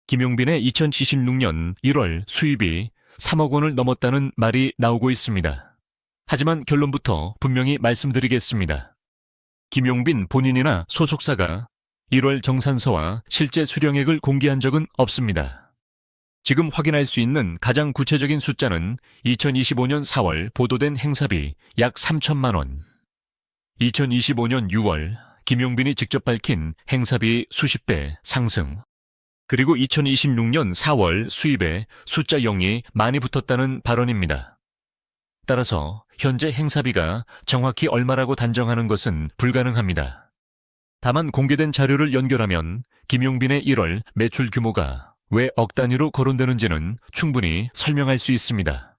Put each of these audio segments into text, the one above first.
김용빈의 2026년 1월 수입이 3억 원을 넘었다는 말이 나오고 있습니다. 하지만 결론부터 분명히 말씀드리겠습니다. 김용빈 본인이나 소속사가 1월 정산서와 실제 수령액을 공개한 적은 없습니다. 지금 확인할 수 있는 가장 구체적인 숫자는 2025년 4월 보도된 행사비 약 3천만 원. 2025년 6월 김용빈이 직접 밝힌 행사비 수십 배 상승. 그리고 2026년 4월 수입에 숫자 0이 많이 붙었다는 발언입니다. 따라서 현재 행사비가 정확히 얼마라고 단정하는 것은 불가능합니다. 다만 공개된 자료를 연결하면 김용빈의 1월 매출 규모가 왜 억 단위로 거론되는지는 충분히 설명할 수 있습니다.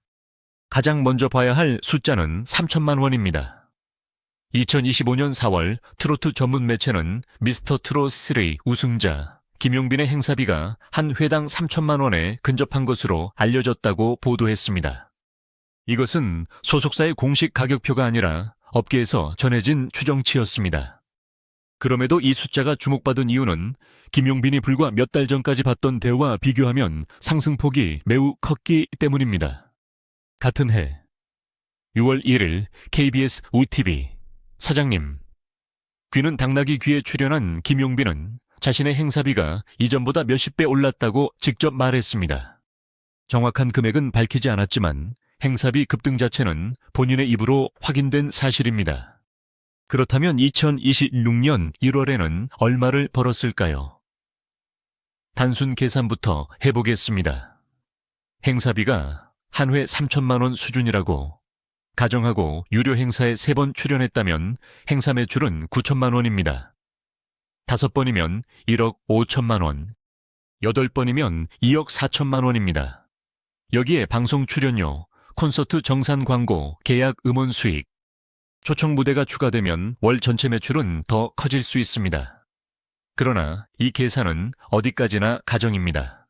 가장 먼저 봐야 할 숫자는 3천만 원입니다. 2025년 4월 트로트 전문 매체는 미스터 트롯 3 우승자 김용빈의 행사비가 한 회당 3천만 원에 근접한 것으로 알려졌다고 보도했습니다. 이것은 소속사의 공식 가격표가 아니라 업계에서 전해진 추정치였습니다. 그럼에도 이 숫자가 주목받은 이유는 김용빈이 불과 몇 달 전까지 봤던 때와 비교하면 상승폭이 매우 컸기 때문입니다. 같은 해 6월 1일 KBS OTV 사장님, 귀는 당나귀 귀에 출연한 김용빈은 자신의 행사비가 이전보다 몇십 배 올랐다고 직접 말했습니다. 정확한 금액은 밝히지 않았지만 행사비 급등 자체는 본인의 입으로 확인된 사실입니다. 그렇다면 2026년 1월에는 얼마를 벌었을까요? 단순 계산부터 해보겠습니다. 행사비가 한 회 3천만 원 수준이라고 가정하고 유료 행사에 3번 출연했다면 행사 매출은 9천만 원입니다. 5번이면 1억 5천만 원, 8번이면 2억 4천만 원입니다. 여기에 방송 출연료, 콘서트 정산 광고, 계약 음원 수익, 초청 무대가 추가되면 월 전체 매출은 더 커질 수 있습니다. 그러나 이 계산은 어디까지나 가정입니다.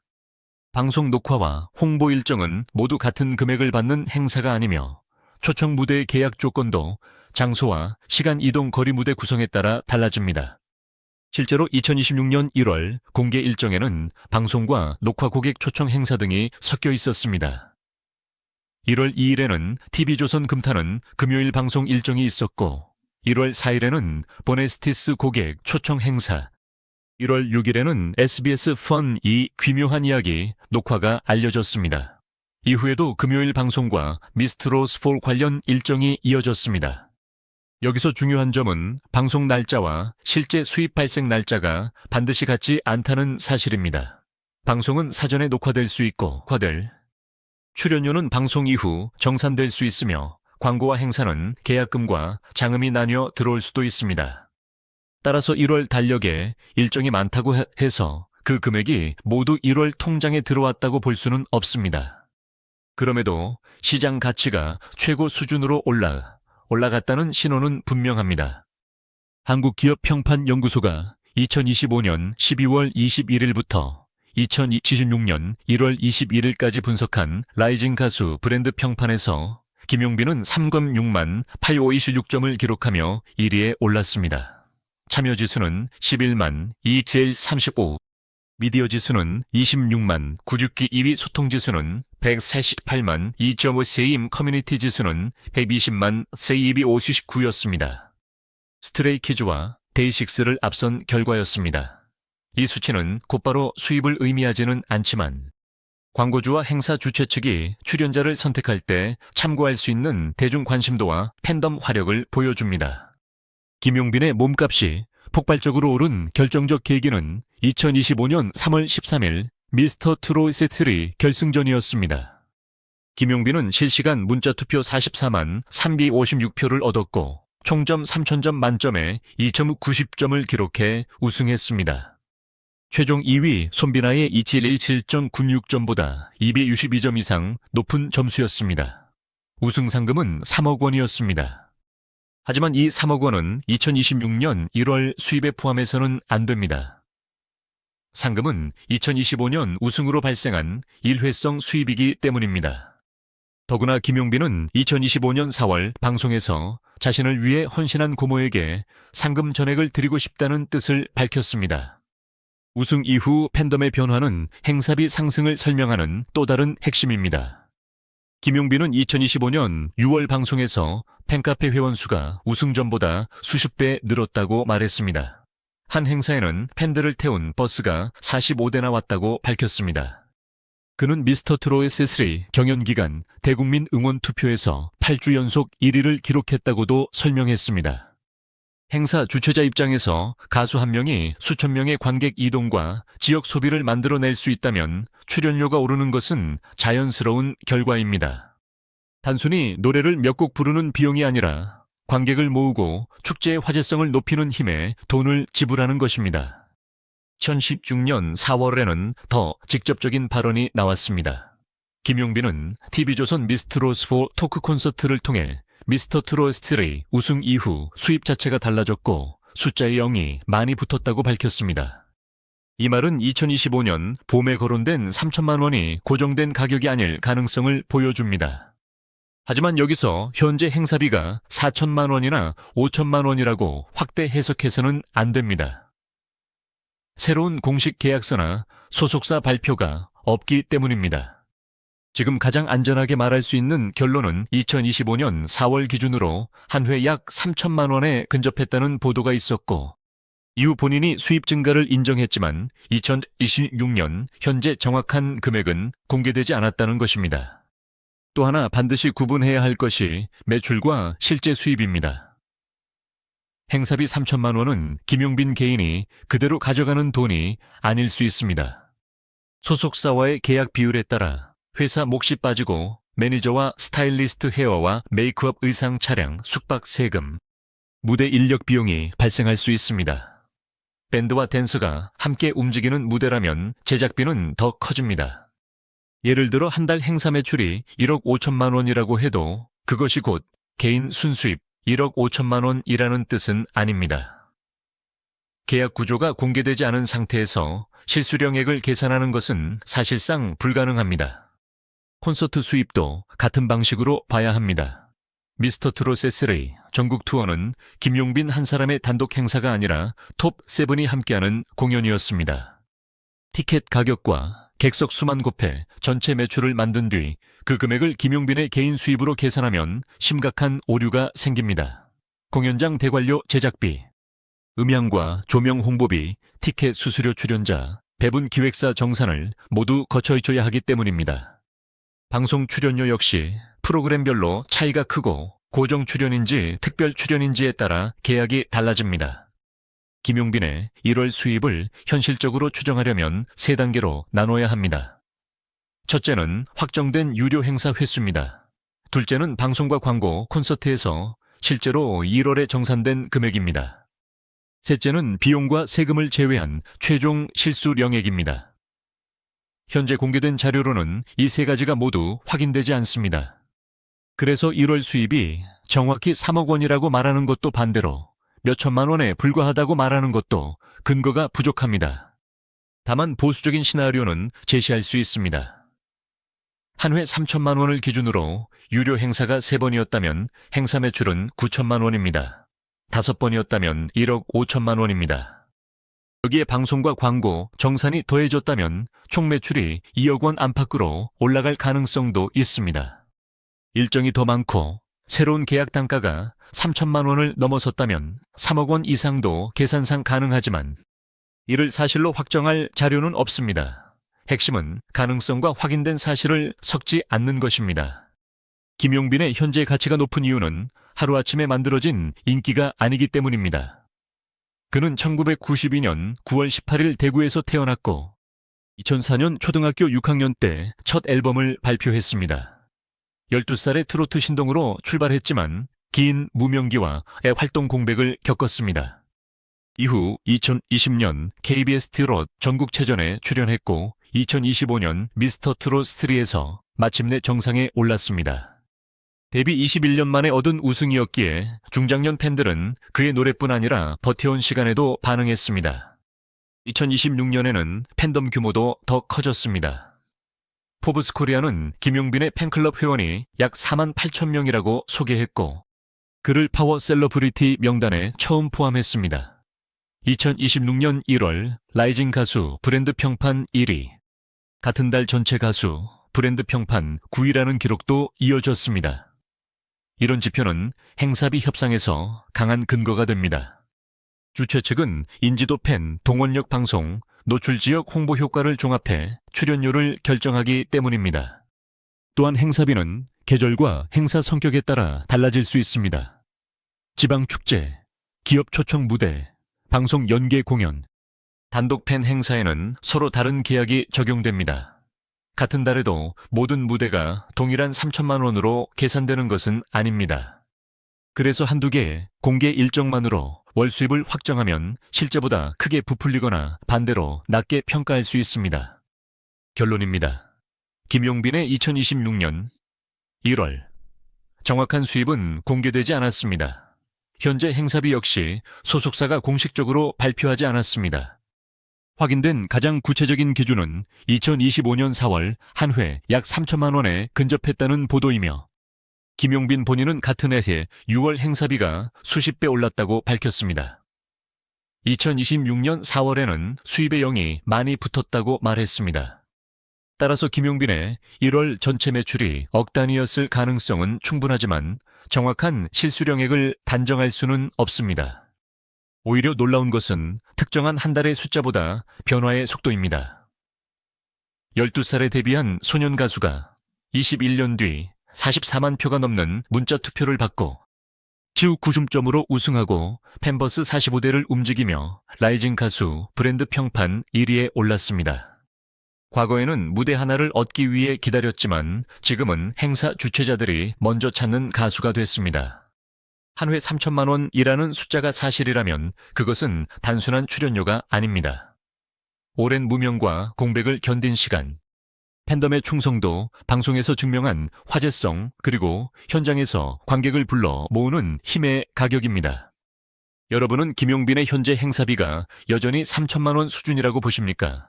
방송 녹화와 홍보 일정은 모두 같은 금액을 받는 행사가 아니며 초청 무대의 계약 조건도 장소와 시간 이동 거리 무대 구성에 따라 달라집니다. 실제로 2026년 1월 공개 일정에는 방송과 녹화 고객 초청 행사 등이 섞여 있었습니다. 1월 2일에는 TV조선 금타는 금요일 방송 일정이 있었고 1월 4일에는 보네스티스 고객 초청 행사, 1월 6일에는 SBS 펀 이 귀묘한 이야기 녹화가 알려졌습니다. 이후에도 금요일 방송과 미스트롯 4 관련 일정이 이어졌습니다. 여기서 중요한 점은 방송 날짜와 실제 수입 발생 날짜가 반드시 같지 않다는 사실입니다. 방송은 사전에 녹화될 수 있고 출연료는 방송 이후 정산될 수 있으며 광고와 행사는 계약금과 장음이 나뉘어 들어올 수도 있습니다. 따라서 1월 달력에 일정이 많다고 해서 그 금액이 모두 1월 통장에 들어왔다고 볼 수는 없습니다. 그럼에도 시장 가치가 최고 수준으로 올라갔다는 신호는 분명합니다. 한국기업평판연구소가 2025년 12월 21일부터 2026년 1월 21일까지 분석한 라이징 가수 브랜드 평판에서 김용빈은 306만 8526점을 기록하며 1위에 올랐습니다. 참여 지수는 11만 2제일35, 미디어 지수는 26만 96기 2위, 소통 지수는 148만 2.5 세임, 커뮤니티 지수는 120만 세2비 59였습니다. 스트레이키즈와 데이식스를 앞선 결과였습니다. 이 수치는 곧바로 수입을 의미하지는 않지만 광고주와 행사 주최 측이 출연자를 선택할 때 참고할 수 있는 대중 관심도와 팬덤 화력을 보여줍니다. 김용빈의 몸값이 폭발적으로 오른 결정적 계기는 2025년 3월 13일 미스터 트롯 3 결승전이었습니다. 김용빈은 실시간 문자투표 44만 356표를 얻었고 총점 3,000점 만점에 2.90점을 기록해 우승했습니다. 최종 2위 손비나의 2717.96점보다 262점 이상 높은 점수였습니다. 우승 상금은 3억 원이었습니다. 하지만 이 3억 원은 2026년 1월 수입에 포함해서는 안 됩니다. 상금은 2025년 우승으로 발생한 일회성 수입이기 때문입니다. 더구나 김용빈은 2025년 4월 방송에서 자신을 위해 헌신한 고모에게 상금 전액을 드리고 싶다는 뜻을 밝혔습니다. 우승 이후 팬덤의 변화는 행사비 상승을 설명하는 또 다른 핵심입니다. 김용빈은 2025년 6월 방송에서 팬카페 회원 수가 우승 전보다 수십 배 늘었다고 말했습니다. 한 행사에는 팬들을 태운 버스가 45대나 왔다고 밝혔습니다. 그는 미스터 트롯 C3 경연기간 대국민 응원 투표에서 8주 연속 1위를 기록했다고도 설명했습니다. 행사 주최자 입장에서 가수 한 명이 수천 명의 관객 이동과 지역 소비를 만들어낼 수 있다면 출연료가 오르는 것은 자연스러운 결과입니다. 단순히 노래를 몇 곡 부르는 비용이 아니라 관객을 모으고 축제의 화제성을 높이는 힘에 돈을 지불하는 것입니다. 2016년 4월에는 더 직접적인 발언이 나왔습니다. 김용빈은 TV조선 미스트롯4 토크 콘서트를 통해 미스터 트롯 C3 우승 이후 수입 자체가 달라졌고 숫자의 0이 많이 붙었다고 밝혔습니다. 이 말은 2025년 봄에 거론된 3천만 원이 고정된 가격이 아닐 가능성을 보여줍니다. 하지만 여기서 현재 행사비가 4천만 원이나 5천만 원이라고 확대 해석해서는 안 됩니다. 새로운 공식 계약서나 소속사 발표가 없기 때문입니다. 지금 가장 안전하게 말할 수 있는 결론은 2025년 4월 기준으로 한 회 약 3천만 원에 근접했다는 보도가 있었고 이후 본인이 수입 증가를 인정했지만 2026년 현재 정확한 금액은 공개되지 않았다는 것입니다. 또 하나 반드시 구분해야 할 것이 매출과 실제 수입입니다. 행사비 3천만 원은 김용빈 개인이 그대로 가져가는 돈이 아닐 수 있습니다. 소속사와의 계약 비율에 따라 회사 몫이 빠지고 매니저와 스타일리스트 헤어와 메이크업 의상 차량, 숙박 세금, 무대 인력 비용이 발생할 수 있습니다. 밴드와 댄서가 함께 움직이는 무대라면 제작비는 더 커집니다. 예를 들어 한 달 행사 매출이 1억 5천만 원이라고 해도 그것이 곧 개인 순수입 1억 5천만 원이라는 뜻은 아닙니다. 계약 구조가 공개되지 않은 상태에서 실수령액을 계산하는 것은 사실상 불가능합니다. 콘서트 수입도 같은 방식으로 봐야 합니다. 미스터 트롯 C3 전국 투어는 김용빈 한 사람의 단독 행사가 아니라 톱7이 함께하는 공연이었습니다. 티켓 가격과 객석 수만 곱해 전체 매출을 만든 뒤 그 금액을 김용빈의 개인 수입으로 계산하면 심각한 오류가 생깁니다. 공연장 대관료 제작비, 음향과 조명 홍보비, 티켓 수수료 출연자, 배분 기획사 정산을 모두 거쳐줘야 하기 때문입니다. 방송 출연료 역시 프로그램별로 차이가 크고 고정 출연인지 특별 출연인지에 따라 계약이 달라집니다. 김용빈의 1월 수입을 현실적으로 추정하려면 3단계로 나눠야 합니다. 첫째는 확정된 유료 행사 횟수입니다. 둘째는 방송과 광고, 콘서트에서 실제로 1월에 정산된 금액입니다. 셋째는 비용과 세금을 제외한 최종 실수령액입니다. 현재 공개된 자료로는 이 세 가지가 모두 확인되지 않습니다. 그래서 1월 수입이 정확히 3억 원이라고 말하는 것도 반대로 몇 천만 원에 불과하다고 말하는 것도 근거가 부족합니다. 다만 보수적인 시나리오는 제시할 수 있습니다. 한 회 3천만 원을 기준으로 유료 행사가 3번이었다면 행사 매출은 9천만 원입니다. 5번이었다면 1억 5천만 원입니다. 여기에 방송과 광고, 정산이 더해졌다면 총 매출이 2억 원 안팎으로 올라갈 가능성도 있습니다. 일정이 더 많고 새로운 계약 단가가 3천만 원을 넘어섰다면 3억 원 이상도 계산상 가능하지만 이를 사실로 확정할 자료는 없습니다. 핵심은 가능성과 확인된 사실을 섞지 않는 것입니다. 김용빈의 현재 가치가 높은 이유는 하루아침에 만들어진 인기가 아니기 때문입니다. 그는 1992년 9월 18일 대구에서 태어났고 2004년 초등학교 6학년 때 첫 앨범을 발표했습니다. 12살의 트로트 신동으로 출발했지만 긴 무명기와 활동 공백을 겪었습니다. 이후 2020년 KBS 트롯 전국체전에 출연했고 2025년 미스터 트롯 C3에서 마침내 정상에 올랐습니다. 데뷔 21년 만에 얻은 우승이었기에 중장년 팬들은 그의 노래뿐 아니라 버텨온 시간에도 반응했습니다. 2026년에는 팬덤 규모도 더 커졌습니다. 포브스 코리아는 김용빈의 팬클럽 회원이 약 4만 8천 명이라고 소개했고 그를 파워 셀러브리티 명단에 처음 포함했습니다. 2026년 1월 라이징 가수 브랜드 평판 1위, 같은 달 전체 가수 브랜드 평판 9위라는 기록도 이어졌습니다. 이런 지표는 행사비 협상에서 강한 근거가 됩니다. 주최 측은 인지도 팬, 동원력 방송, 노출 지역 홍보 효과를 종합해 출연료를 결정하기 때문입니다. 또한 행사비는 계절과 행사 성격에 따라 달라질 수 있습니다. 지방 축제, 기업 초청 무대, 방송 연계 공연, 단독 팬 행사에는 서로 다른 계약이 적용됩니다. 같은 달에도 모든 무대가 동일한 3천만 원으로 계산되는 것은 아닙니다. 그래서 한두 개의 공개 일정만으로 월 수입을 확정하면 실제보다 크게 부풀리거나 반대로 낮게 평가할 수 있습니다. 결론입니다. 김용빈의 2026년 1월 정확한 수입은 공개되지 않았습니다. 현재 행사비 역시 소속사가 공식적으로 발표하지 않았습니다. 확인된 가장 구체적인 기준은 2025년 4월 한 회 약 3천만 원에 근접했다는 보도이며, 김용빈 본인은 같은 해에 6월 행사비가 수십 배 올랐다고 밝혔습니다. 2026년 4월에는 수입의 0이 많이 붙었다고 말했습니다. 따라서 김용빈의 1월 전체 매출이 억 단위였을 가능성은 충분하지만 정확한 실수령액을 단정할 수는 없습니다. 오히려 놀라운 것은 특정한 한 달의 숫자보다 변화의 속도입니다. 12살에 데뷔한 소년 가수가 21년 뒤 44만 표가 넘는 문자 투표를 받고 주 9점으로 우승하고 팬버스 45대를 움직이며 라이징 가수 브랜드 평판 1위에 올랐습니다. 과거에는 무대 하나를 얻기 위해 기다렸지만 지금은 행사 주최자들이 먼저 찾는 가수가 됐습니다. 한 회 3천만 원이라는 숫자가 사실이라면 그것은 단순한 출연료가 아닙니다. 오랜 무명과 공백을 견딘 시간, 팬덤의 충성도, 방송에서 증명한 화제성, 그리고 현장에서 관객을 불러 모으는 힘의 가격입니다. 여러분은 김용빈의 현재 행사비가 여전히 3천만 원 수준이라고 보십니까?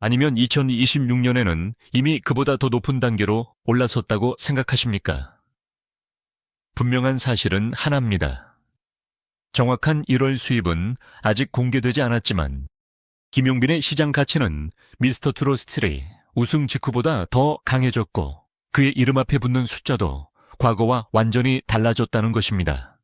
아니면 2026년에는 이미 그보다 더 높은 단계로 올라섰다고 생각하십니까? 분명한 사실은 하나입니다. 정확한 1월 수입은 아직 공개되지 않았지만 김용빈의 시장 가치는 미스터 트롯3 우승 직후보다 더 강해졌고 그의 이름 앞에 붙는 숫자도 과거와 완전히 달라졌다는 것입니다.